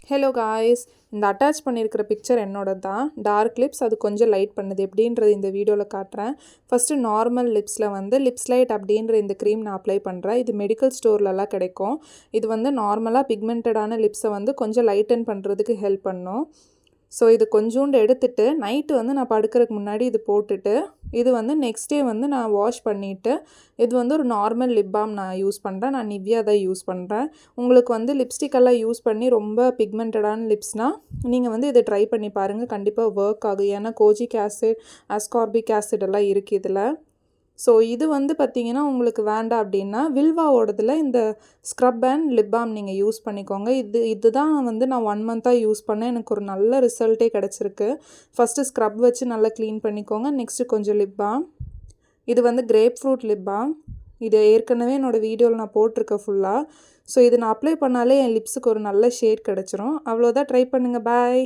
Hello guys, இந்த attach பண்ணியிருக்கிற picture என்னோட தான். டார்க் லிப்ஸ் அது கொஞ்சம் லைட் பண்ணுது எப்படின்றது இந்த வீடியோவில் காட்டுறேன். ஃபஸ்ட்டு நார்மல் லிப்ஸில் வந்து லிப்ஸ் லைட் அப்படின்ற இந்த க்ரீம் நான் அப்ளை பண்ணுறேன். இது மெடிக்கல் ஸ்டோர்லலாம் கிடைக்கும். இது வந்து நார்மலாக பிக்மெண்டடான லிப்ஸை வந்து கொஞ்சம் லைட்டன் பண்ணுறதுக்கு ஹெல்ப் பண்ணும். ஸோ இது கொஞ்சோண்டு எடுத்துகிட்டு நைட்டு வந்து நான் படுக்கிறதுக்கு முன்னாடி இது போட்டுட்டு இது வந்து நெக்ஸ்ட் டே வந்து நான் வாஷ் பண்ணிவிட்டு இது வந்து ஒரு நார்மல் லிப் பாம் நான் யூஸ் பண்ணுறேன். நான் நிவ்யா தான் யூஸ் பண்ணுறேன். உங்களுக்கு வந்து லிப்ஸ்டிக்கெல்லாம் யூஸ் பண்ணி ரொம்ப பிக்மெண்டடான லிப்ஸ்னால் நீங்கள் வந்து இதை ட்ரை பண்ணி பாருங்கள். கண்டிப்பாக ஒர்க் ஆகும். ஏன்னா கோஜிக் ஆசிட், அஸ்கார்பிக் ஆசிட் எல்லாம் இருக்குது இதில். ஸோ இது வந்து பார்த்திங்கன்னா உங்களுக்கு வேண்டாம் அப்படின்னா வில்வாவோடதில் இந்த ஸ்க்ரப் அண்ட் லிப் பாம் நீங்கள் யூஸ் பண்ணிக்கோங்க. இதுதான் வந்து நான் 1 மந்த்தாக யூஸ் பண்ணேன். எனக்கு ஒரு நல்ல ரிசல்ட்டே கிடச்சிருக்கு. ஃபஸ்ட்டு ஸ்க்ரப் வச்சு நல்லா க்ளீன் பண்ணிக்கோங்க. நெக்ஸ்ட்டு கொஞ்சம் லிப் பாம். இது வந்து கிரேப் ஃப்ரூட் லிப் பாம். இது ஏற்கனவே என்னோடய வீடியோவில் நான் போட்டிருக்கேன் ஃபுல்லாக. ஸோ இது நான் அப்ளை பண்ணாலே என் லிப்ஸுக்கு ஒரு நல்ல ஷேட் கிடச்சிரும். அவ்வளோதான், ட்ரை பண்ணுங்கள். பாய்.